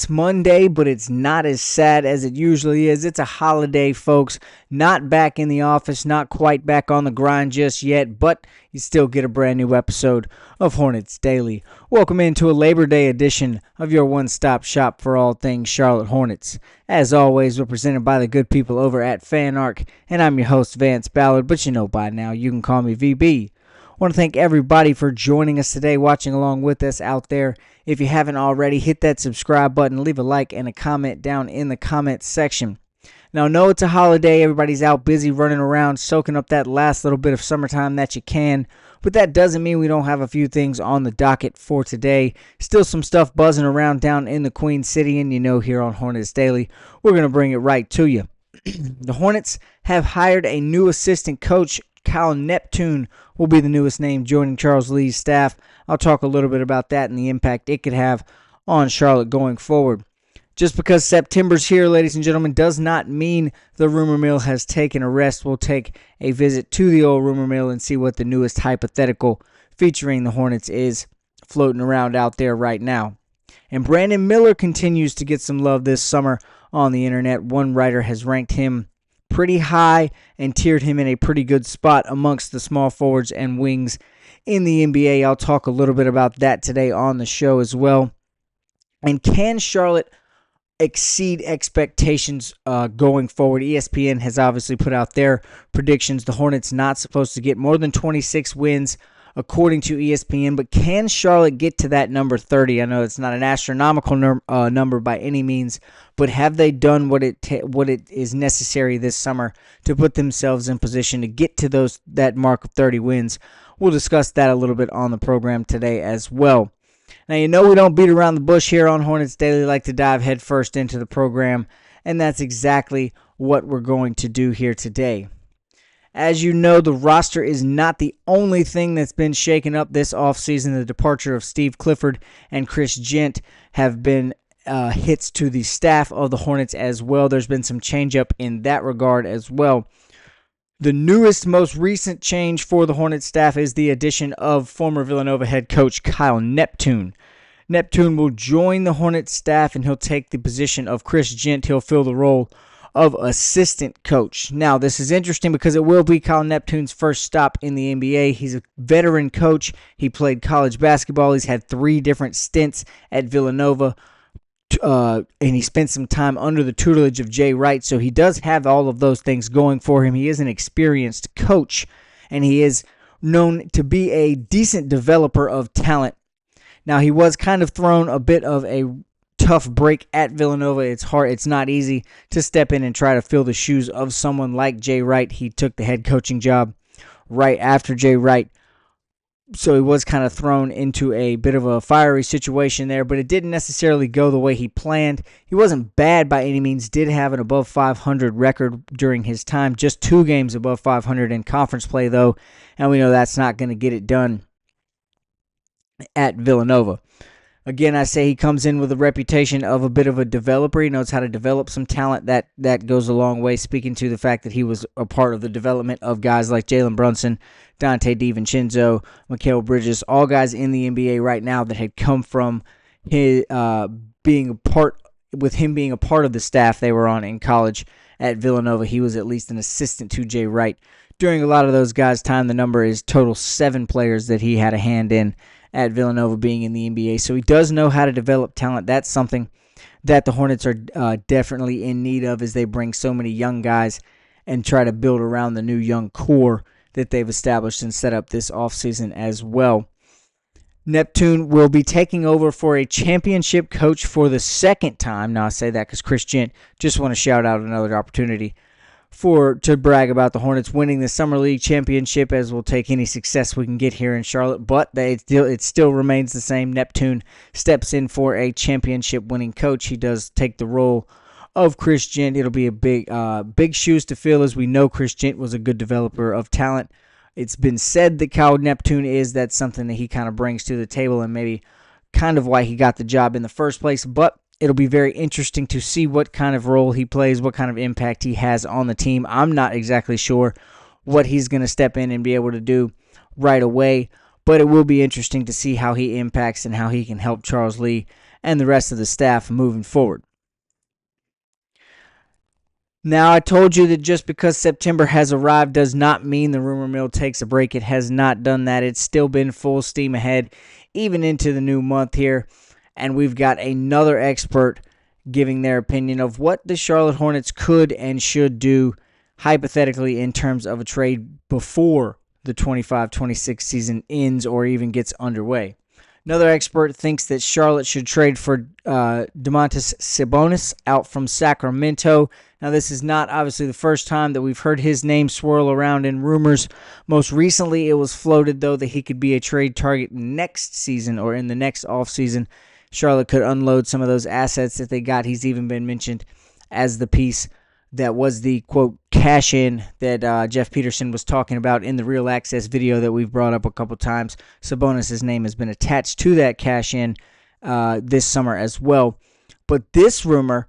It's Monday, but it's not as sad as it usually is. It's a holiday, folks. Not back in the office, not quite back on the grind just yet, but you still get a brand new episode of Hornets Daily. Welcome into a Labor Day edition of your one-stop shop for all things Charlotte Hornets. As always, we're presented by the good people over at FanArc, and I'm your host, Vance Ballard, but you know by now, you can call me VB. I want to thank everybody for joining us today, watching along with us out there. If you haven't already, hit that subscribe button, leave a like and a comment down in the comment section. Now, I know it's a holiday. Everybody's out busy running around, soaking up that last little bit of summertime that you can. But that doesn't mean we don't have a few things on the docket for today. Still some stuff buzzing around down in the Queen City, and you know here on Hornets Daily, we're going to bring it right to you. The Hornets have hired a new assistant coach. Kyle Neptune will be the newest name joining Charles Lee's staff. I'll talk a little bit about that and the impact it could have on Charlotte going forward. Just because September's here, ladies and gentlemen, does not mean the rumor mill has taken a rest. We'll take a visit to the old rumor mill and see what the newest hypothetical featuring the Hornets is floating around out there right now. And Brandon Miller continues to get some love this summer on the internet. One writer has ranked him pretty high and tiered him in a pretty good spot amongst the small forwards and wings in the NBA. I'll talk a little bit about that today on the show as well. And can Charlotte exceed expectations going forward? ESPN has obviously put out their predictions. The Hornets not supposed to get more than 26 wins according to ESPN, but can Charlotte get to that number 30? I know it's not an astronomical number by any means, but have they done what it is necessary this summer to put themselves in position to get to that mark of 30 wins? We'll discuss that a little bit on the program today as well. Now, you know we don't beat around the bush here on Hornets Daily. We like to dive headfirst into the program, and that's exactly what we're going to do here today. As you know, the roster is not the only thing that's been shaken up this offseason. The departure of Steve Clifford and Chris Gent have been hits to the staff of the Hornets as well. There's been some change up in that regard as well. The newest, most recent change for the Hornets staff is the addition of former Villanova head coach Kyle Neptune. Neptune will join the Hornets staff, and he'll take the position of Chris Gent. He'll fill the role of assistant coach. Now, this is interesting because it will be Kyle Neptune's first stop in the NBA. He's a veteran coach. He played college basketball. He's had 3 different stints at Villanova, and he spent some time under the tutelage of Jay Wright, so he does have all of those things going for him. He is an experienced coach, and he is known to be a decent developer of talent. Now, he was kind of thrown a bit of a tough break at Villanova. It's not easy to step in and try to fill the shoes of someone like Jay Wright. He took the head coaching job right after Jay Wright, so he was kind of thrown into a bit of a fiery situation there, but it didn't necessarily go the way he planned. He wasn't bad by any means, did have an above 500 record during his time, just 2 games above 500 in conference play though, and we know that's not going to get it done at Villanova. Again, I say he comes in with a reputation of a bit of a developer. He knows how to develop some talent. That goes a long way, speaking to the fact that he was a part of the development of guys like Jalen Brunson, Dante DiVincenzo, Mikal Bridges, all guys in the NBA right now that had come from his being a part of the staff they were on in college at Villanova. He was at least an assistant to Jay Wright. During a lot of those guys' time, the number is total 7 players that he had a hand in at Villanova being in the NBA. So he does know how to develop talent. That's something that the Hornets are definitely in need of as they bring so many young guys and try to build around the new young core that they've established and set up this offseason as well. Neptune will be taking over for a championship coach for the second time. Now, I say that because Chris Gent, just want to shout out another opportunity to brag about the Hornets winning the Summer League championship, as we'll take any success we can get here in Charlotte. But it still remains the same. Neptune steps in for a championship-winning coach. He does take the role of Chris Gent. It'll be a big shoes to fill, as we know Chris Gent was a good developer of talent. It's been said that Kyle Neptune that's something that he kind of brings to the table, and maybe kind of why he got the job in the first place. But it'll be very interesting to see what kind of role he plays, what kind of impact he has on the team. I'm not exactly sure what he's going to step in and be able to do right away, but it will be interesting to see how he impacts and how he can help Charles Lee and the rest of the staff moving forward. Now, I told you that just because September has arrived does not mean the rumor mill takes a break. It has not done that. It's still been full steam ahead, even into the new month here. And we've got another expert giving their opinion of what the Charlotte Hornets could and should do hypothetically in terms of a trade before the 25-26 season ends or even gets underway. Another expert thinks that Charlotte should trade for Domantas Sabonis out from Sacramento. Now, this is not obviously the first time that we've heard his name swirl around in rumors. Most recently, it was floated, though, that he could be a trade target next season or in the next offseason. Charlotte could unload some of those assets that they got. He's even been mentioned as the piece that was the, quote, cash-in that Jeff Peterson was talking about in the Real Access video that we've brought up a couple times. Sabonis' name has been attached to that cash-in this summer as well. But this rumor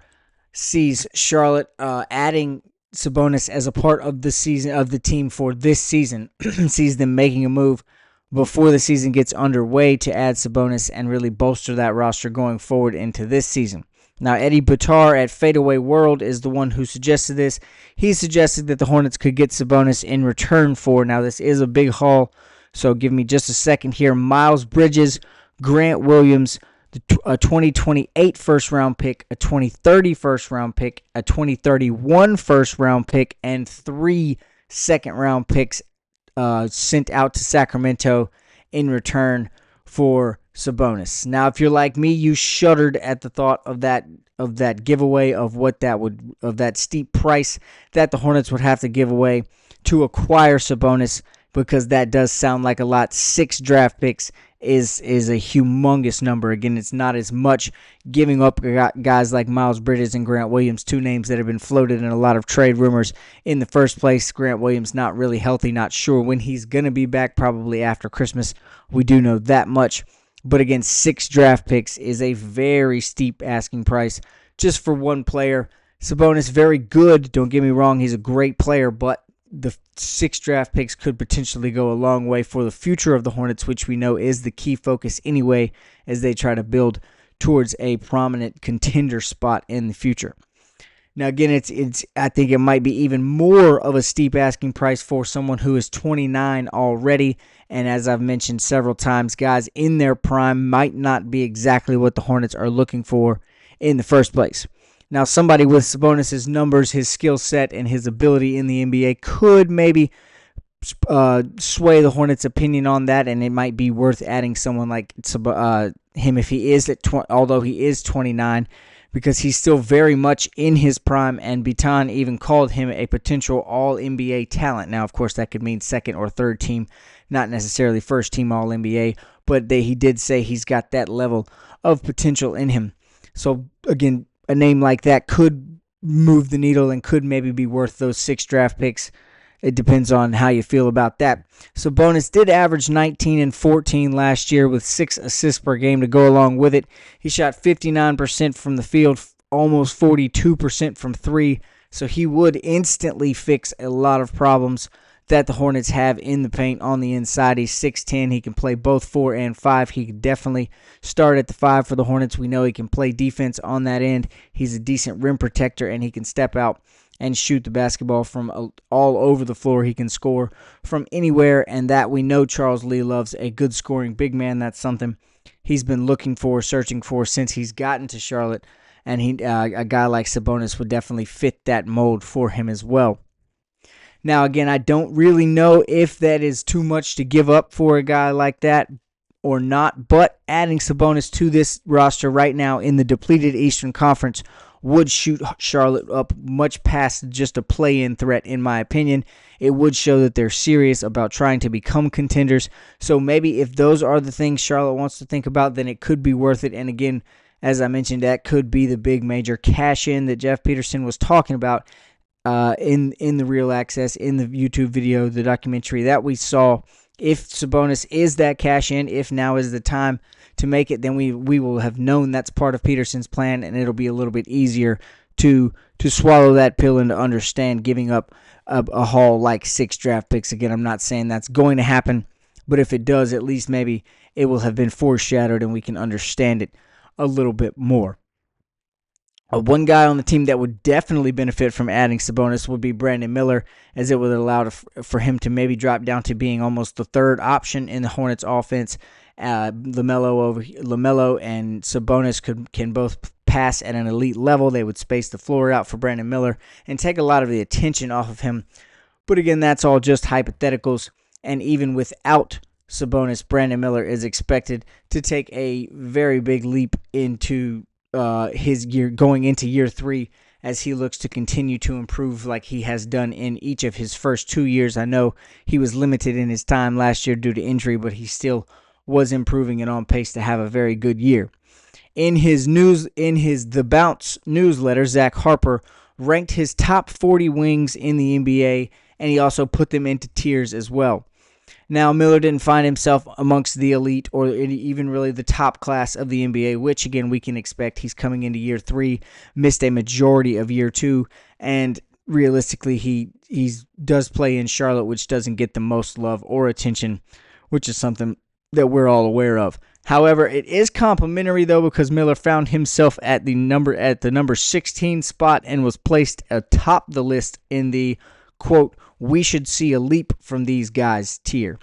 sees Charlotte adding Sabonis as a part of the season of the team for this season. Sees them making a move before the season gets underway to add Sabonis and really bolster that roster going forward into this season. Now, Eddie Bitar at Fadeaway World is the one who suggested this. He suggested that the Hornets could get Sabonis in return for, now this is a big haul, so give me just a second here, Miles Bridges, Grant Williams, a 2028 first-round pick, a 2030 first-round pick, a 2031 first-round pick, and 3 second-round picks sent out to Sacramento in return for Sabonis. Now, if you're like me, you shuddered at the thought of that giveaway of that steep price that the Hornets would have to give away to acquire Sabonis, because that does sound like a lot. 6 draft picks is a humongous number. Again, it's not as much giving up guys like Miles Bridges and Grant Williams, 2 names that have been floated in a lot of trade rumors in the first place. Grant Williams not really healthy, not sure when he's going to be back, probably after Christmas. We do know that much. But again, 6 draft picks is a very steep asking price just for one player. Sabonis, very good. Don't get me wrong, he's a great player, but the 6 draft picks could potentially go a long way for the future of the Hornets, which we know is the key focus anyway as they try to build towards a prominent contender spot in the future. Now, again, it's I think it might be even more of a steep asking price for someone who is 29 already. And as I've mentioned several times, guys in their prime might not be exactly what the Hornets are looking for in the first place. Now, somebody with Sabonis' numbers, his skill set, and his ability in the NBA could maybe sway the Hornets' opinion on that, and it might be worth adding someone like him if he is although he is 29, because he's still very much in his prime, and Bitan even called him a potential All-NBA talent. Now, of course, that could mean second or third team, not necessarily first team All-NBA, but he did say he's got that level of potential in him. So, again, a name like that could move the needle and could maybe be worth those 6 draft picks. It depends on how you feel about that. Sabonis did average 19 and 14 last year with 6 assists per game to go along with it. He shot 59% from the field, almost 42% from 3, so he would instantly fix a lot of problems that the Hornets have in the paint on the inside. He's 6'10". He can play both 4 and 5. He could definitely start at the 5 for the Hornets. We know he can play defense on that end. He's a decent rim protector, and he can step out and shoot the basketball from all over the floor. He can score from anywhere, and that we know Charles Lee loves a good scoring big man. That's something he's been looking for, searching for since he's gotten to Charlotte, and a guy like Sabonis would definitely fit that mold for him as well. Now, again, I don't really know if that is too much to give up for a guy like that or not, but adding Sabonis to this roster right now in the depleted Eastern Conference would shoot Charlotte up much past just a play-in threat, in my opinion. It would show that they're serious about trying to become contenders. So maybe if those are the things Charlotte wants to think about, then it could be worth it. And again, as I mentioned, that could be the big major cash-in that Jeff Peterson was talking about in the Real Access, in the YouTube video, the documentary that we saw. If Sabonis is that cash-in, if now is the time to make it, then we will have known that's part of Peterson's plan, and it'll be a little bit easier to swallow that pill and to understand giving up a haul like 6 draft picks. Again, I'm not saying that's going to happen, but if it does, at least maybe it will have been foreshadowed and we can understand it a little bit more. One guy on the team that would definitely benefit from adding Sabonis would be Brandon Miller, as it would allow for him to maybe drop down to being almost the third option in the Hornets offense. LaMelo and Sabonis can both pass at an elite level. They would space the floor out for Brandon Miller and take a lot of the attention off of him. But again, that's all just hypotheticals. And even without Sabonis, Brandon Miller is expected to take a very big leap into his year, going into year 3, as he looks to continue to improve like he has done in each of his first 2 years. I know he was limited in his time last year due to injury, but he still was improving and on pace to have a very good year. In his The Bounce newsletter, Zach Harper ranked his top 40 wings in the NBA, and he also put them into tiers as well. Now, Miller didn't find himself amongst the elite or even really the top class of the NBA, which, again, we can expect. He's coming into year 3, missed a majority of year 2, and realistically, he does play in Charlotte, which doesn't get the most love or attention, which is something that we're all aware of. However, it is complimentary, though, because Miller found himself at the number 16 spot and was placed atop the list in the, quote, "we should see a leap from these guys" tier.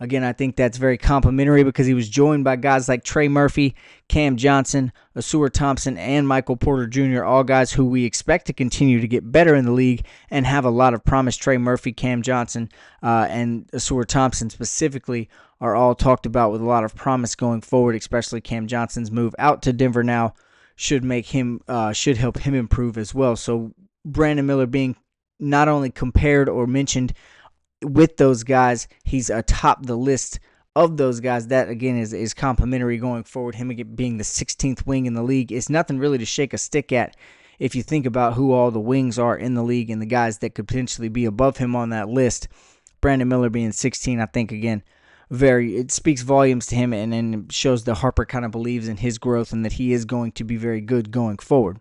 Again, I think that's very complimentary because he was joined by guys like Trey Murphy, Cam Johnson, Asur Thompson, and Michael Porter Jr., all guys who we expect to continue to get better in the league and have a lot of promise. Trey Murphy, Cam Johnson, and Asur Thompson specifically are all talked about with a lot of promise going forward, especially Cam Johnson's move out to Denver now should help him improve as well. So Brandon Miller being not only compared or mentioned with those guys, he's atop the list of those guys. That, again, is complimentary going forward. Him being the 16th wing in the league is nothing really to shake a stick at if you think about who all the wings are in the league and the guys that could potentially be above him on that list. Brandon Miller being 16, I think, again, it speaks volumes to him and shows that Harper kind of believes in his growth and that he is going to be very good going forward.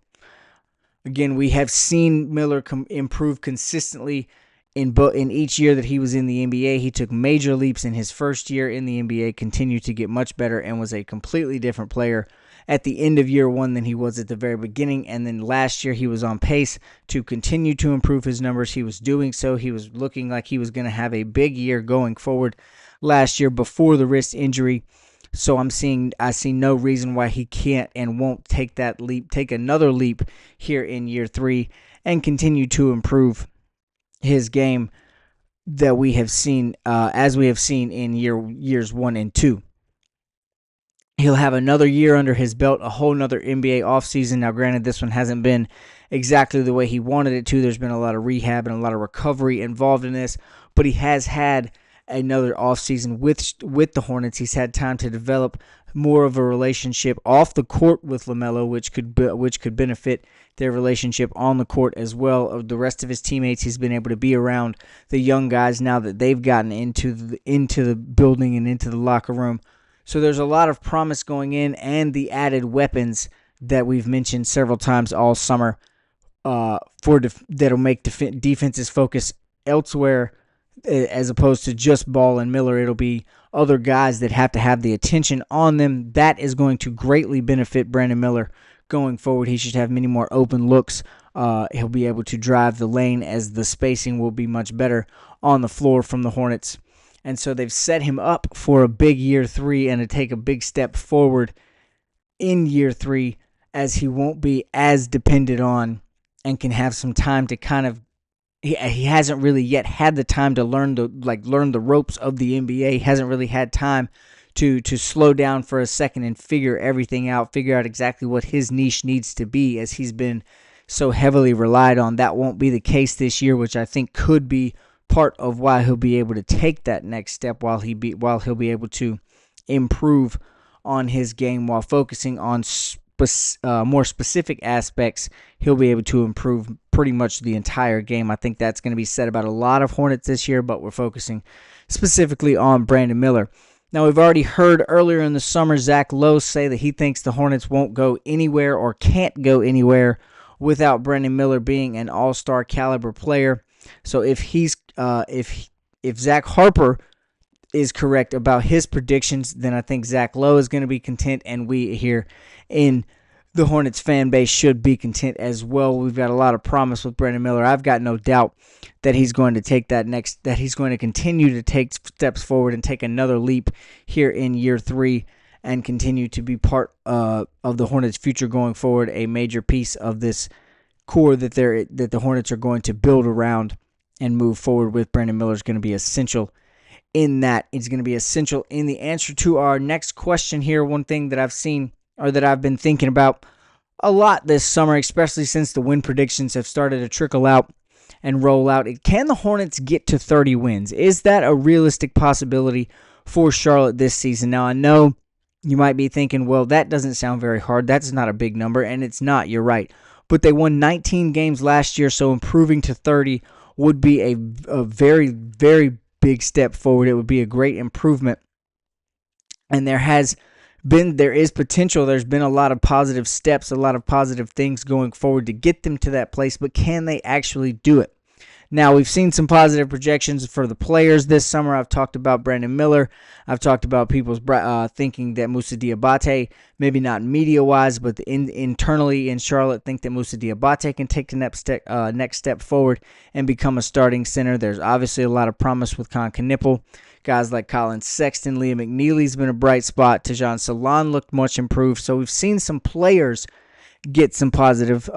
Again, we have seen Miller improve consistently in each year that he was in the NBA. He took major leaps in his first year in the NBA, continued to get much better, and was a completely different player at the end of year 1 than he was at the very beginning. And then last year, he was on pace to continue to improve his numbers. He was doing so. He was looking like he was going to have a big year going forward last year before the wrist injury. So I see no reason why he can't and won't take another leap here in year 3 and continue to improve his game that we have seen, as we have seen in years 1 and 2. He'll have another year under his belt, a whole nother NBA offseason. Now, granted, this one hasn't been exactly the way he wanted it to. There's been a lot of rehab and a lot of recovery involved in this, but he has had another offseason with the Hornets. He's had time to develop more of a relationship off the court with LaMelo, which could benefit their relationship on the court as well. Of the rest of his teammates, he's been able to be around the young guys now that they've gotten into the building and into the locker room. So there's a lot of promise going in, and the added weapons that we've mentioned several times all summer that'll make defenses focus elsewhere as opposed to just Ball and Miller. It'll be other guys that have to have the attention on them. That is going to greatly benefit Brandon Miller going forward. He should have many more open looks. He'll be able to drive the lane as the spacing will be much better on the floor from the Hornets. And so they've set him up for a big year 3 and to take a big step forward in year 3, as he won't be as dependent on and can have some time to kind of he hasn't really yet had the time to learn the ropes of the NBA. He hasn't really had time to slow down for a second and figure everything out, figure out exactly what his niche needs to be, as he's been so heavily relied on. That won't be the case this year, which I think could be part of why he'll be able to take that next step, while he'll be able to improve on his game while focusing on more specific aspects. He'll be able to improve pretty much the entire game. I think that's going to be said about a lot of Hornets this year, but we're focusing specifically on Brandon Miller. Now, we've already heard earlier in the summer Zach Lowe say that he thinks the Hornets won't go anywhere or can't go anywhere without Brandon Miller being an all-star caliber player. So if Zach Harper is correct about his predictions, then I think Zach Lowe is going to be content, and we here in the Hornets fan base should be content as well. We've got a lot of promise with Brandon Miller. I've got no doubt that he's going to take that he's going to continue to take steps forward and take another leap here in year 3 and continue to be part of the Hornets' future going forward, a major piece of this core that the Hornets are going to build around and move forward with. Brandon Miller is going to be essential in that. It's going to be essential in the answer to our next question here. One thing that I've seen, or that I've been thinking about a lot this summer, especially since the win predictions have started to trickle out and roll out. Can the Hornets get to 30 wins? Is that a realistic possibility for Charlotte this season? Now, I know you might be thinking, well, that doesn't sound very hard. That's not a big number, and it's not. You're right. But they won 19 games last year, so improving to 30 would be a very, very big step forward. It would be a great improvement. And there is potential. There's been a lot of positive steps, a lot of positive things going forward to get them to that place, but can they actually do it? Now, we've seen some positive projections for the players this summer. I've talked about Brandon Miller. I've talked about people thinking that Moussa Diabate, maybe not media-wise, but internally in Charlotte, think that Moussa Diabate can take the next step forward and become a starting center. There's obviously a lot of promise with Con Knippel. Guys like Colin Sexton, Liam McNeely's been a bright spot. Tajon Salon looked much improved. So we've seen some players get some positive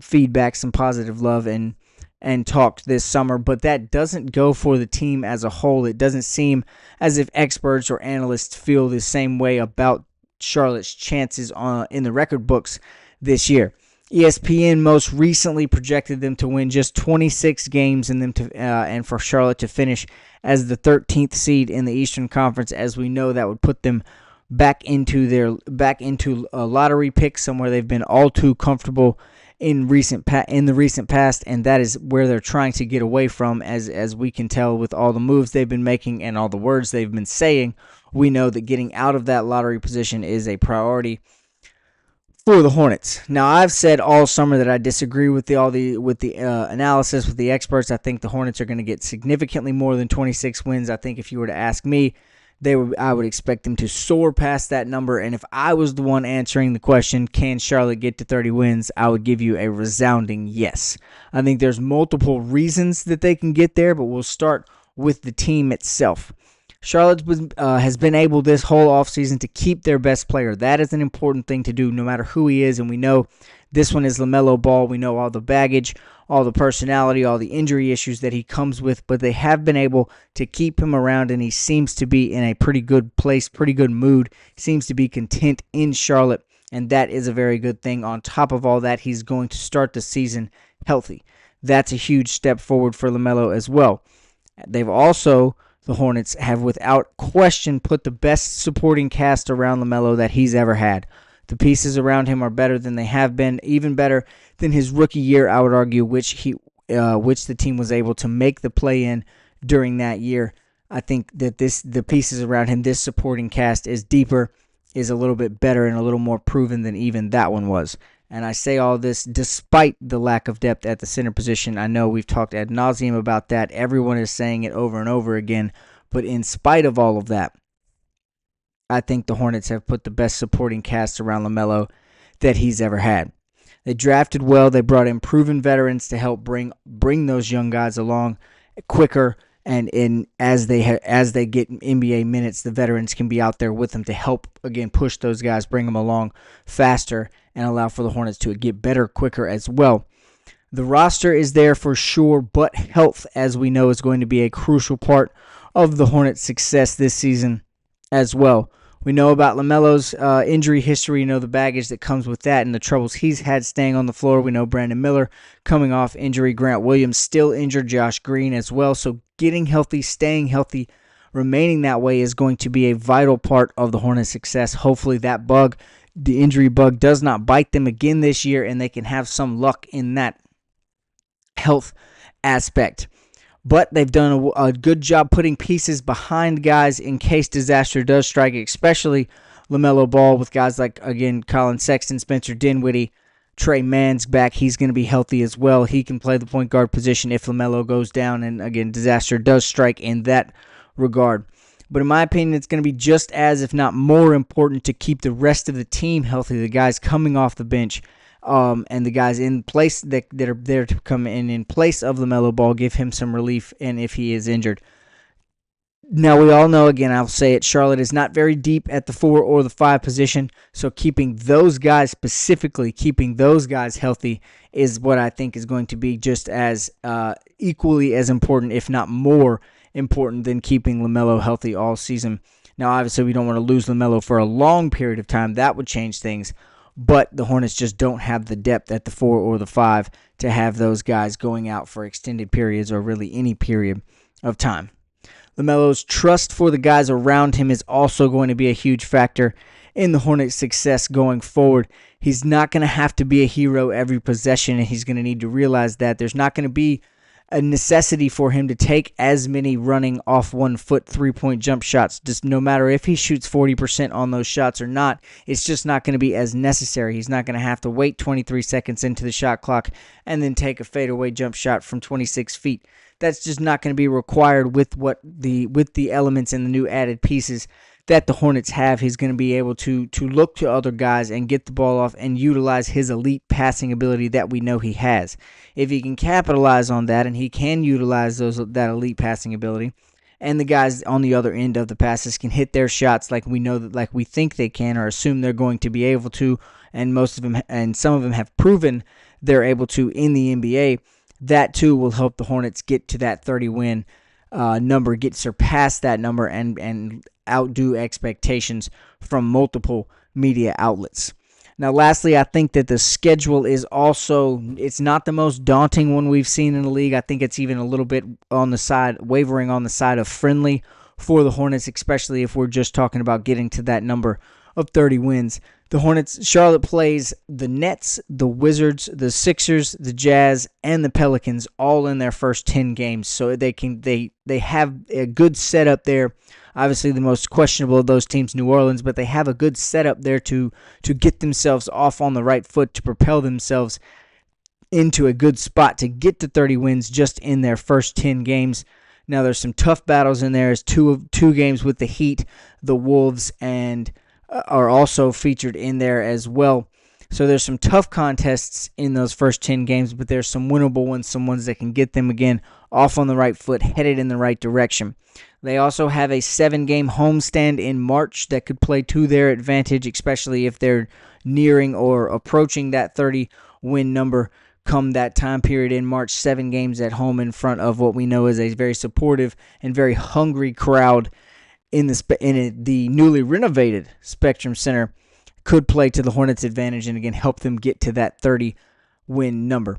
feedback, some positive love, and talked this summer, but that doesn't go for the team as a whole. It doesn't seem as if experts or analysts feel the same way about Charlotte's chances in the record books this year. ESPN most recently projected them to win just 26 games and for Charlotte to finish as the 13th seed in the Eastern Conference. As we know, that would put them back into a lottery pick, somewhere they've been all too comfortable in the recent past, and that is where they're trying to get away from. As we can tell with all the moves they've been making and all the words they've been saying, we know that getting out of that lottery position is a priority for the Hornets. Now, I've said all summer that I disagree with the analysis with the experts. I think the Hornets are going to get significantly more than 26 wins. I think if you were to ask me, I would expect them to soar past that number. And if I was the one answering the question, can Charlotte get to 30 wins, I would give you a resounding yes. I think there's multiple reasons that they can get there, but we'll start with the team itself. Charlotte has been able this whole offseason to keep their best player. That is an important thing to do no matter who he is, and we know this one is LaMelo Ball. We know all the baggage, all the personality, all the injury issues that he comes with, but they have been able to keep him around, and he seems to be in a pretty good place, pretty good mood. He seems to be content in Charlotte, and that is a very good thing. On top of all that, he's going to start the season healthy. That's a huge step forward for LaMelo as well. The Hornets have without question put the best supporting cast around LaMelo that he's ever had. The pieces around him are better than they have been, even better than his rookie year, I would argue, which the team was able to make the play-in during that year. I think that the pieces around him, this supporting cast, is deeper, is a little bit better, and a little more proven than even that one was. And I say all this despite the lack of depth at the center position. I know we've talked ad nauseum about that. Everyone is saying it over and over again. But in spite of all of that, I think the Hornets have put the best supporting cast around LaMelo that he's ever had. They drafted well. They brought in proven veterans to help bring those young guys along quicker. And as they get NBA minutes, the veterans can be out there with them to help, again, push those guys, bring them along faster, and allow for the Hornets to get better quicker as well. The roster is there for sure, but health, as we know, is going to be a crucial part of the Hornets' success this season as well. We know about LaMelo's injury history. We know the baggage that comes with that and the troubles he's had staying on the floor. We know Brandon Miller coming off injury. Grant Williams still injured. Josh Green as well. So getting healthy, staying healthy, remaining that way is going to be a vital part of the Hornets' success. Hopefully that the injury bug, does not bite them again this year, and they can have some luck in that health aspect. But they've done a good job putting pieces behind guys in case disaster does strike, especially LaMelo Ball with guys like, again, Colin Sexton, Spencer Dinwiddie, Trey Mann's back. He's going to be healthy as well. He can play the point guard position if LaMelo goes down and, again, disaster does strike in that regard. But in my opinion, it's going to be just as, if not more important, to keep the rest of the team healthy, the guys coming off the bench, and the guys in place that are there to come in place of LaMelo Ball, give him some relief, and if he is injured. Now, we all know, again, I'll say it, Charlotte is not very deep at the 4 or the 5 position, so keeping those guys, specifically keeping those guys healthy, is what I think is going to be just as equally as important, if not more important, than keeping LaMelo healthy all season. Now, obviously, we don't want to lose LaMelo for a long period of time. That would change things, but the Hornets just don't have the depth at the 4 or the 5 to have those guys going out for extended periods or really any period of time. LaMelo's trust for the guys around him is also going to be a huge factor in the Hornets' success going forward. He's not going to have to be a hero every possession, and he's going to need to realize that there's not going to be a necessity for him to take as many running off 1 foot 3-point jump shots. Just no matter if he shoots 40% on those shots or not, it's just not going to be as necessary. He's not going to have to wait 23 seconds into the shot clock and then take a fadeaway jump shot from 26 feet. That's just not going to be required with the elements and the new added pieces that the Hornets have. He's going to be able to look to other guys and get the ball off and utilize his elite passing ability that we know he has. If he can capitalize on that and he can utilize that elite passing ability, and the guys on the other end of the passes can hit their shots like we think they can or assume they're going to be able to, and most of them and some of them have proven they're able to in the NBA. That too will help the Hornets get to that 30-win number, surpass that number, and outdo expectations from multiple media outlets. Now, lastly, I think that the schedule is also, it's not the most daunting one we've seen in the league. I think it's even a little bit wavering on the side of friendly for the Hornets, especially if we're just talking about getting to that number of 30 wins. Charlotte plays the Nets, the Wizards, the Sixers, the Jazz, and the Pelicans all in their first 10 games. So they have a good setup there. Obviously, the most questionable of those teams, New Orleans, but they have a good setup there to get themselves off on the right foot, to propel themselves into a good spot to get to 30 wins just in their first 10 games. Now, there's some tough battles in there. There's two games with the Heat, the Wolves, and are also featured in there as well. So there's some tough contests in those first 10 games, but there's some winnable ones, some ones that can get them again off on the right foot, headed in the right direction. They also have a 7-game homestand in March that could play to their advantage, especially if they're nearing or approaching that 30-win number come that time period in March. 7 games at home in front of what we know is a very supportive and very hungry crowd in the newly renovated Spectrum Center could play to the Hornets' advantage and again help them get to that 30-win number.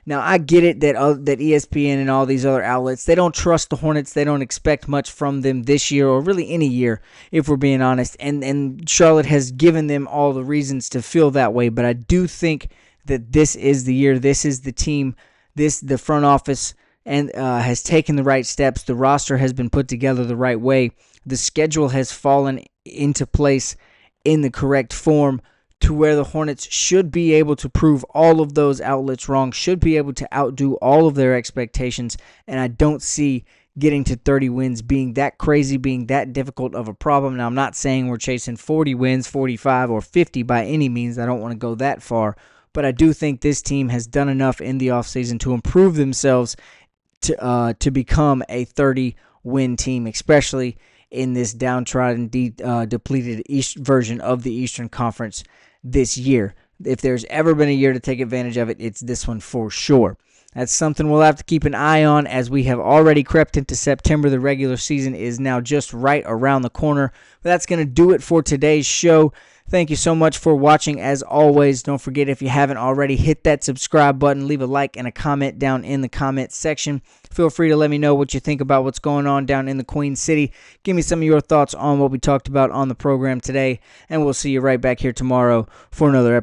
Now, I get it that ESPN and all these other outlets, they don't trust the Hornets. They don't expect much from them this year or really any year, if we're being honest. And Charlotte has given them all the reasons to feel that way. But I do think that this is the year. This is the team. The front office and has taken the right steps. The roster has been put together the right way. The schedule has fallen into place in the correct form to where the Hornets should be able to prove all of those outlets wrong, should be able to outdo all of their expectations, and I don't see getting to 30 wins being that crazy, being that difficult of a problem. Now, I'm not saying we're chasing 40 wins, 45, or 50 by any means. I don't want to go that far, but I do think this team has done enough in the offseason to improve themselves to become a 30-win team, especially in this downtrodden, depleted version of the Eastern Conference this year. If there's ever been a year to take advantage of it, it's this one for sure. That's something we'll have to keep an eye on as we have already crept into September. The regular season is now just right around the corner. But that's going to do it for today's show. Thank you so much for watching. As always, don't forget, if you haven't already, hit that subscribe button, leave a like and a comment down in the comment section. Feel free to let me know what you think about what's going on down in the Queen City. Give me some of your thoughts on what we talked about on the program today, and we'll see you right back here tomorrow for another episode.